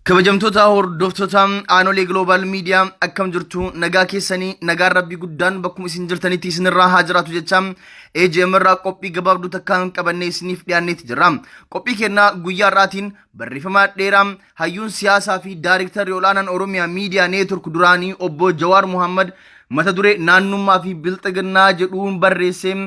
kabajamtoota hordoftoota aanolee global miidiyaa akkam jirtu nagaa keessanii nagaa rabbii guddaan bakkuma isin jirtanitti isinirraa haa jiraatu jecha AJM irraa qophii gabaabduu takkaan qabannee isiniif dhiyaanneeti jirra. Qophii kennaa guyyaa irraatiin barreeffama dheeraa hayyuun siyaasaa fi daayiriktarri olaanaan Oromiyaa Miidiyaa Neetwork duraanii obbo Jawaar Muhammad mata duree naannummaa fi bilxiginnaa jedhuun barreessee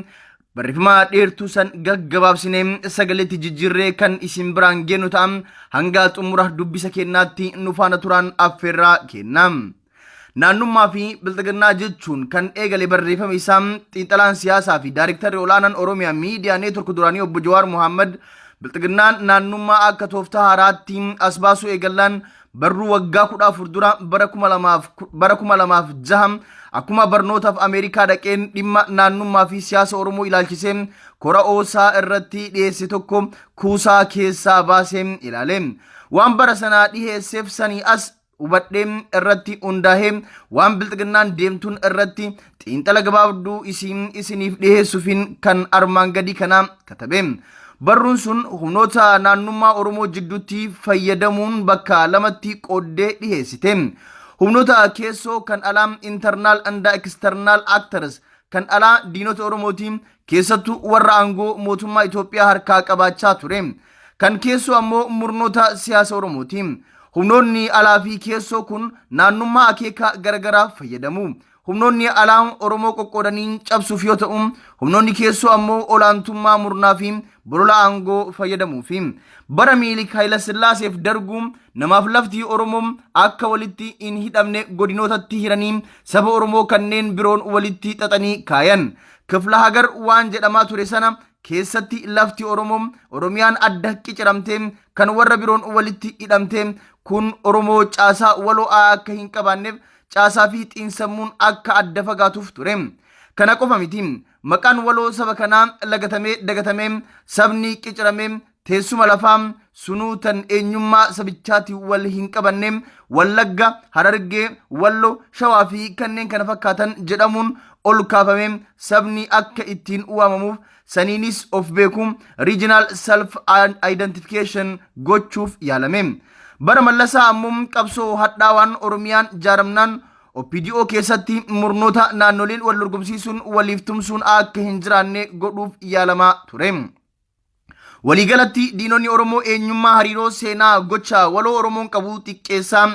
barreeffama dheertuu san gaggabaabsinee sagaleetti jijjiirree kan isin biraan geenu ta'am hanga xumura dubbisa kennaatti nu faana turaan affeerraa kenna. Naannummaa fi bilxiginnaa jechuun kan eegale barreeffama isaa xiinxalaan siyaasaa fi daayiriktarri olaanaan Oromiyaa Miidiyaa Neetwork duraanii obbo Jawaar Muhammad bilxiginnaan naannummaa akka tooftaa haaraatti as baasuu eegallaan barruu waggaa 14 dura bara 2006 akkuma barnootaaf Ameerikaa dhaqeen dhimma naannummaa fi siyaasa Oromoo ilaalchisee kora oosaa irratti dhiyeesse tokko kuusaa keessaa baasee ilaale. Waan bara sanaa dhiyeesseef sanii as hubadhee irratti hundaa'ee waan bilxiginnaan deemtuun irratti xiinxala gabaabduu isiniif dhiyeessuufin kan armaan gadii kana katabe. Barruun sun humnoota naannummaa Oromoo jidduutti fayyadamuun bakka lamatti qooddee dhiyeessite. Humnoota keessoo kan alaa internal and external actors kan alaa diinota Oromooti keessattuu warra aangoo mootummaa Itoophiyaa harkaa qabaachaa ture. Kan keessoo ammoo murnoota siyaasa Oromooti. Humnoonni alaa fi keessoo kun naannummaa akeeka garagaraa fayyadamu. Humnoonni alaa Oromoo qoqqoodanii cabsuuf yoo ta'u, humnoonni keessoo ammoo olaantummaa murnaa fi bolola aangoo fayyadamuufi. Bara Minilik Haayila Sillaaseef darguu namaaf lafti Oromoo akka walitti hin hidhamne godinootatti hiranii saba Oromoo kanneen biroon walitti xaxanii kaayan. Kifla Hagar waan jedhamaa ture sana keessatti lafti Oromoo Oromiyaan adda qiciramte kan warra biroon walitti hidhamte kun Oromoo caasaa waloo akka hin qabaanneef caasaa fi xiinsammuun akka adda fagaatuuf ture. Kana qofa miti. Maqaan waloo saba kanaa lagatamee dagatamee sabni qiciramee teessuma lafaa sunuu tan eenyummaa sabichaatti wal hin qabanne Wallagga, Harargee, Walloo, Shawaa fi kanneen kana fakkaatan jedhamuun ol kaafamee sabni akka ittiin waamamuuf saniinis of beeku regional self identification gochuuf yaalame. Bara Mallasaa ammoo qabsoo hadhaawaan Oromiyaan jaaramnaan OPDO keessatti murnoota naannoleen wal dorgomsiisuun waliif tumsuun akka hin jiraanne godhuuf yaalamaa ture. Waliigalatti diinonni Oromoo eenyummaa hariiroo seenaa gocha waloo Oromoon qabu xiqqeessaa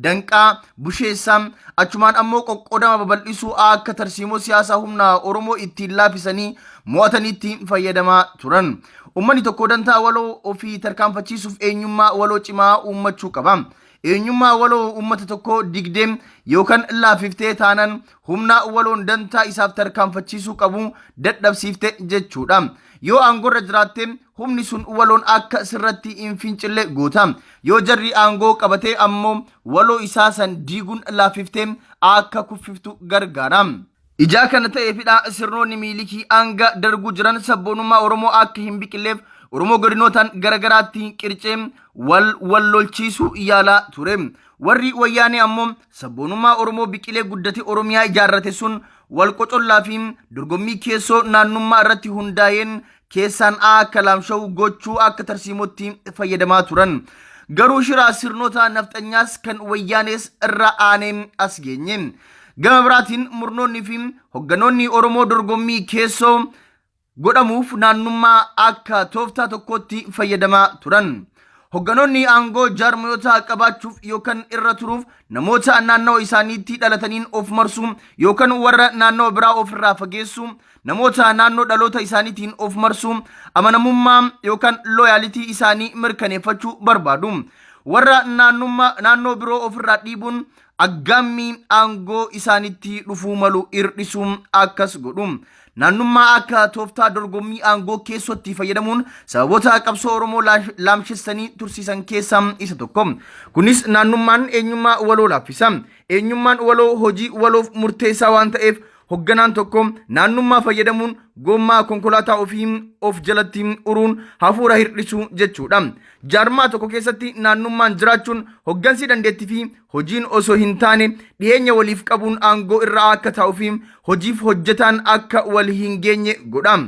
danqaa busheessaa achumaan ammoo qoqqoodama babal'isuu akka tarsiimoo siyaasaa humna Oromoo ittiin laafisanii mo'ataniitti fayyadamaa turan. Uummanni tokko dantaa waloo ofii tarkaanfachiisuuf eenyummaa waloo cimaa uummachuu qaba. Eenyummaa waloo uummata tokko digdeem yookaan laafiftee taanan humna waloon dantaa isaaf tarkaanfachiisuu qabu dadhabsiifte jechuudha. Yoo aangorra jiraatte humni sun waloon akka sirratti hin fincille goota. Yoo jarri aangoo qabatee ammoo waloo isaa san diiguun laafiftee akka kuffiftu gargaara. Ijaa kana ta'eefidha sirnoonni Minilikii hanga darguu jiran sabboonummaa Oromoo akka hin biqilleef Oromoo godinootaan garagaraatti qircee wal lolchiisuu yaalaa ture. Warri wayyaanee ammoo sabboonummaa Oromoo biqilee guddate Oromiyaa ijaarrate sun wal qocollaa fi dorgommii keessoo naannummaa irratti hundaa'een keessaan akka laamsha'u gochuu akka tarsiimootti fayyadamaa turan. Garuu shiraa sirnoota nafxanyaas kan wayyaanees irra aanee as geenye. Gama biraatiin murnoonni fi hogganoonni Oromoo dorgommii keessoo godhamuuf naannummaa akka tooftaa tokkotti fayyadamaa turan. Hogganoonni aangoo jaarmoota qabaachuuf yookaan irra turuuf namoota naannoo isaaniitti dhalataniin of marsu yookaan warra naannoo biraa ofirraa fageessu namoota naannoo dhaloota isaaniitiin of marsu amanamummaa yookaan looyaalitii isaanii mirkaneeffachuu barbaadu. Warra naannoo biroo ofirraa dhiibuun aggaammii aangoo isaaniitti dhufuu malu irdhisuun akkas godhu. Naannummaa akka tooftaa dorgommii aangoo keessatti fayyadamuun sababoota qabsoo Oromoo laamshessanii tursiisan keessaa isa tokko. Kunis naannummaan eenyummaa waloo laaffisa. Eenyummaan waloo hojii waloof murteessaa waan ta'eef hogganaan tokko naannummaa fayyadamuun gommaa konkolaataa ofii of jalatti uruun hafuura hirdhisuu jechuudha. Jaarmaa tokko keessatti naannummaan jiraachuun hoggansi dandeettii fi hojiin osoo hin taane dhiyeenya waliif qabuun aangoo irraa akka taa'uu fi hojiif hojjetaan akka wal hin geenye godha.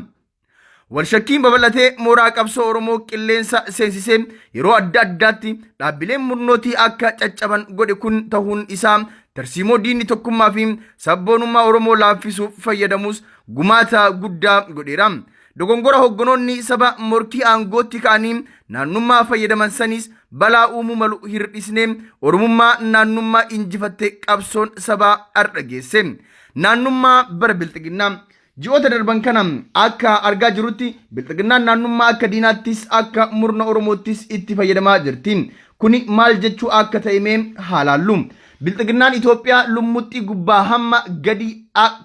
Walshakkiin babal'atee mooraa qabsoo Oromoo qilleensa seensisee yeroo adda addaatti dhaabbileen murnootii akka caccaban godhe kun ta'uun isaa tarsiimoo diinni tokkummaa fi sabboonummaa Oromoo laaffisuuf fayyadamus gumaata guddaa godheera. Dogongora hogganoonni saba morkii aangootti ka'anii naannummaa fayyadaman sanis balaa uumuu malu hir'isnee Oromummaa naannummaa injifatte qabsoon sabaa har'a geesse. Naannummaa bara bilxiginnaa ji'oota darban kana akka argaa jirutti bilxiginnaan naannummaa akka diinaattis akka murna Oromoottis itti fayyadamaa jirti. Kuni maal jechuu akka ta'e haa laallu. Bilxiginnaan Itoophiyaa lummuxxii gubbaa hamma gadi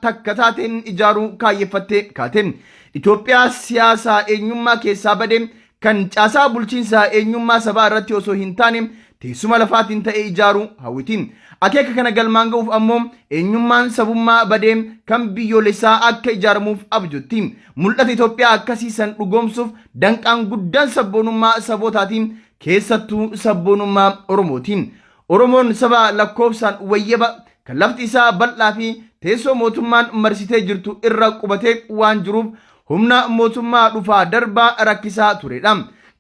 takka taateen ijaaruu kaayeffattee kaate. Itoophiyaa siyaasa eenyummaa keessaa badee kan caasaa bulchiinsa eenyummaa sabaa irratti osoo hin taane teessuma lafaatiin ta'e ijaaruu hawwiti. Akeeka kana galmaan ga'uuf ammoo eenyummaan sabummaa badee kan biyyoolessaa akka ijaaramuuf abjutti. Mul'ata Itoophiyaa akkasii san dhugoomsuuf danqaan guddaan sabboonummaa sabootaatiin keessattuu sabboonummaa Oromooti. Oromoon saba lakkoofsaan wayyaba kan lafti isaa bal'aa fi teessoo mootummaan marsitee jirtu irra qubatee waan jiruuf humna mootummaa dhufaa darbaa rakkisaa turedha.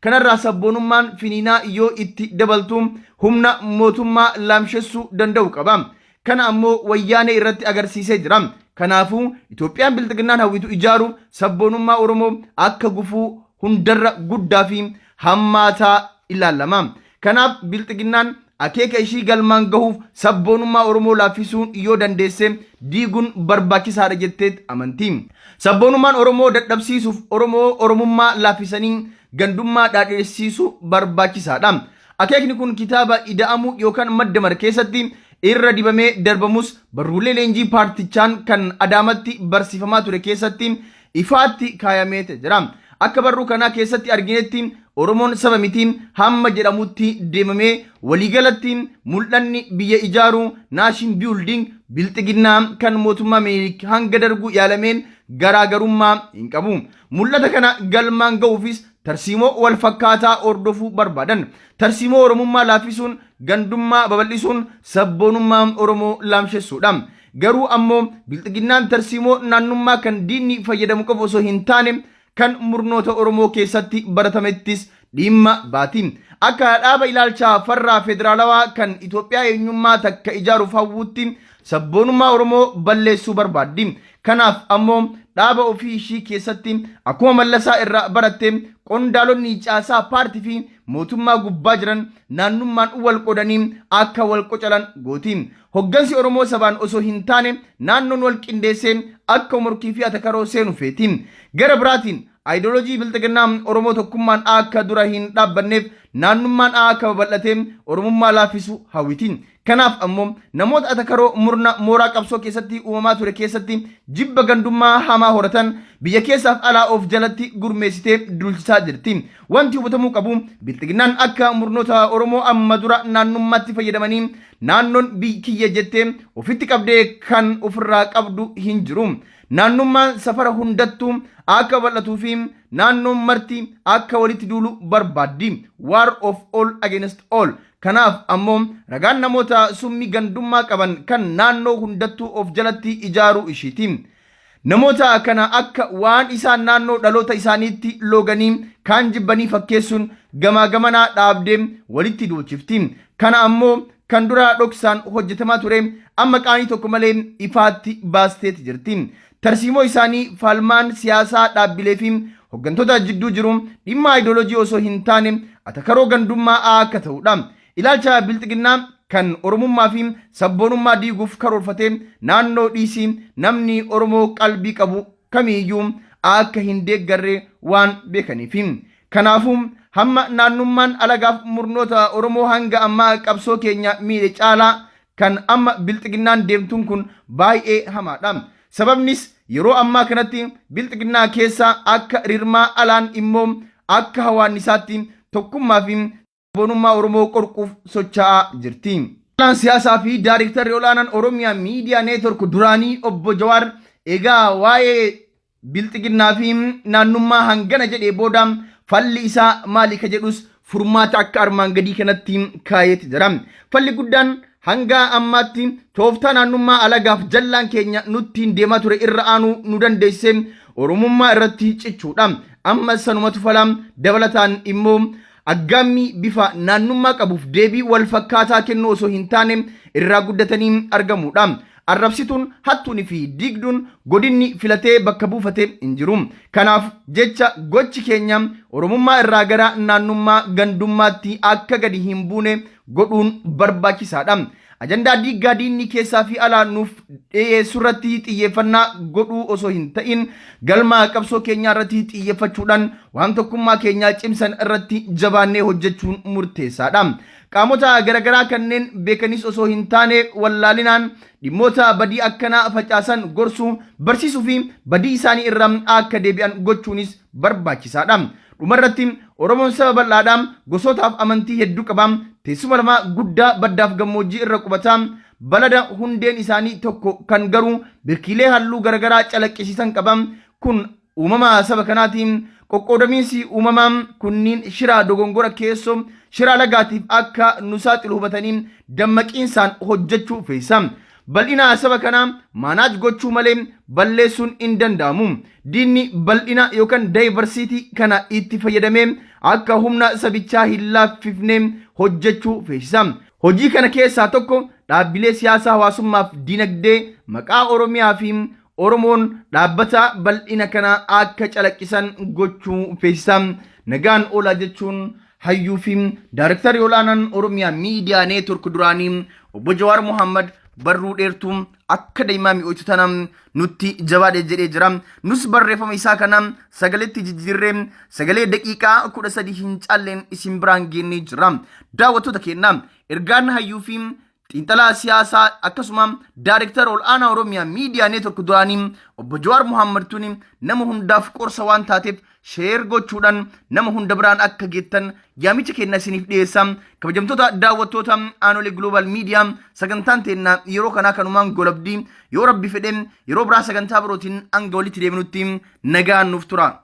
Kanarraa sabboonummaan finiinaa yoo itti dabaltu humna mootummaa laamshessuu danda'u qaba. Kana ammoo wayyaanee irratti agarsiisee jira. Kanaafuu Itoophiyaan bilxiginnaan hawwitu ijaaru sabboonummaa Oromoo akka gufuu hundarra guddaa fi hammaataa ilaalama. Kanaaf bilxiginnaan akeeka ishii galmaan gahuuf sabboonummaa Oromoo laaffisuun yoo dandeesse diiguun barbaachisaadha jettee amanti. Sabboonummaan Oromoo dadhabsiisuuf Oromummaa laaffisanii gandummaa dhaadheessisuu barbaachisaadha. Akeekni kun kitaaba ida'amuu yookaan maddamar keessatti irra dibamee darbamus barruulee leenjii paartichaan kan Adaamatti barsiifamaa ture keessatti ifaatti kaayamee jira. Akka barruu kanaa keessatti arginetti Oromoon saba mitiin hamma jedhamutti deemamee waliigalatti mul'anni biyya ijaaruu naashin biyulding bilxiginnaa kan mootummaa Minilik hanga dargu yaalameen garaagarummaa hin qabu. Mul'ata kana galmaan ga'uufis tarsiimoo wal fakkaataa hordofuu barbaadan. Tarsiimoo Oromummaa laaffisuun gandummaa babal'isuun sabboonummaa Oromoo laamshessuudha. Garuu ammoo bilxiginnaan tarsiimoo naannummaa kan diinni fayyadamu qofa osoo hin taane kan murnoota Oromoo keessatti baratamettis dhimma baati. Akka dhaaba ilaalchaa farraa federaalawaa kan Itoophiyaa eenyummaa takka ijaaruuf hawwuutti sabboonummaa Oromoo balleessuu barbaaddi. Kanaaf ammoo dhaaba ofii ishii keessatti akkuma mallasaa irraa baratte qondaalonni caasaa paartii fi mootummaa gubbaa jiran naannummaan wal qodanii akka wal qocalan gooti. Hoggansi Oromoo sabaan osoo hin taane naannoon wal qindeessee akka morkii fi atakaroo seenu feeti. Gara biraatiin Ideoloojii bilxiginnaa Oromoo tokkummaan akka dura hin dhaabbanneef naannummaan akka babal'atee Oromummaa laaffisu hawwiti. Kanaaf ammoo namoota atakaroo murna mooraa qabsoo keessatti uumamaa ture keessatti jibba gandummaa hamaa horatan biyya keessaaf alaa of jalatti gurmeessitee dulchisaa jirti. Wanti hubatamuu qabu bilxiginnaan akka murnoota Oromoo amma dura naannummaatti fayyadamanii naannoon kiyya jettee ofitti qabdee kan ofirraa qabdu hin jiru. Naannummaan safara hundattuu akka bal'atuu fi naannoon marti akka walitti duulu barbaaddi. War of all against all. Kanaaf ammoo ragaan namoota summii gandummaa qaban kan naannoo hundattuu of jalatti ijaaruu ishiiti. Namoota kana akka waan isaan naannoo dhaloota isaaniitti looganii kaan jibbanii fakkeessuun gamaa gamanaa dhaabdee walitti duulchifti. Kana ammoo kan dura dhoksaan hojjetamaa ture amma qaanii tokko malee ifaatti baasteeti jirti. Tarsiimoo isaanii falmaan siyaasaa dhaabbilee fi hoggantoota jidduu jiru dhimma ideoloojii osoo hin taane atakaroo gandummaa akka ta'udha. Ilaalcha bilxiginnaa kan Oromummaa fi sabboonummaa diiguuf karoorfatee naannoo dhiisii namni Oromoo qalbii qabu kamiiyyuu akka hin deeggarre waan beekaniif. Kanaafuu hamma naannummaan alagaaf murnoota Oromoo hanga ammaa qabsoo keenya miidhe caalaa kan amma bilxiginnaan deemtuun kun baay'ee hamaadha. Sababnis yeroo ammaa kanatti bilxiginnaa keessa akka rirmaa alaan immoo akka hawaannisaatti tokkummaa fi sabboonummaa Oromoo qorquuf socho'aa jirti. Siyaasaa fi Daayiriktarri olaanaan Oromiyaa Miidiyaa Neetwork duraanii obbo Jawaar egaa waa'ee bilxiginnaa fi naannummaa hangana jedhee booda falli isaa maali ka jedhus furmaata akka armaan gadii kanatti kaayeeti jira. Falli guddaan hanga ammaatti tooftaa naannummaa alagaaf jallaan keenya nuttiin deemaa ture irra aanuu nu dandeessee Oromummaa irratti cichuudha. amma sanumatu falam dabalataan immoo aggaammi bifa naannummaa qabuuf deebii wal fakkaataa kennuu osoo hin taane irraa guddatanii argamudha. Arrabsituun hattuun fi digduun godinni filatee bakka buufate hin jiru. Kanaaf jecha gochi keenya Oromummaa irraa gara naannummaa gandummaatti akka gadi hin buune godhuun barbaachisaadha. Ajandaa diiggaa diinni keessaa fi alaa nuuf dhiyeessu irratti xiyyeeffannaa godhuu osoo hin ta'in galma qabsoo keenyaa irratti xiyyeeffachuudhaan waan tokkummaa keenyaa cimsan irratti jabaannee hojjechuun murteessaadha. Qaamota garagaraa kanneen beekanis osoo hin taane wallaalinaan dhimmoota badii akkanaa facaasan gorsuu barsiisuu fi badii isaanii irraa akka deebi'an gochuunis barbaachisaadha. Dhumarratti Oromoon saba bal'aadhaan gosootaaf amantii hedduu qaba. Teessuma lamaa guddaa baddaaf gammoojjii irra qubata. Balada hundeen isaanii tokko kan garuu birkiilee halluu garagaraa calaqqisiisan qaba. Kun uumama saba kanaatiin qoqqoodamiinsi uumamaa kunniin shiraa dogongora keessoo shiraa lagaatiif akka nu saaxilu hubatanii dammaqiinsaan hojjechuu feesa. Bal'ina saba kanaa maanaaj gochuu malee balleessuun hin danda'amu. Diinni bal'ina yookaan daayivarsiitii kana itti fayyadamee akka humna sabichaa hin laaffifne hojjechuu feesisa. Hojii kana keessaa tokko dhaabbilee siyaasaa hawaasummaaf dinagdee maqaa Oromiyaa fi Oromoon dhaabbata bal'ina kana akka calaqqisan gochuu feesisa. Nagaan oolaa jechuun hayyuu fi daarektarii olaanaan Oromiyaa miidiyaa neetwork duraanii obbo Jawaar Mohammad barruu dheertuu akka daa'imaa mi'ooytu tanam nutti jabaadhe jedhee jira. Nus barreeffama isaa kana sagaleetti jijjiirree sagalee daqiiqaa 13 hin caalleen isin biraan geennee jira. Daawwattoota keenya ergaan hayyuu fi xiinxalaa siyaasaa akkasuma daarektara olaanaa Oromiyaa miidiyaa neetwork duraanii obbo Jawaar Mohammad tuni nama hundaaf qorsa waan taateef sheer gochuudhaan nama hunda biraan akka geettan yaamicha keenya isiniif dhiyeessa. Kabajamtoota daawwattoota aanolee Global Media sagantaan teennaa yeroo kanaa kanumaan golabdii yoo rabbi fedhe yeroo biraa sagantaa birootiin hanga walitti deebinutti nagaan nuuf tura.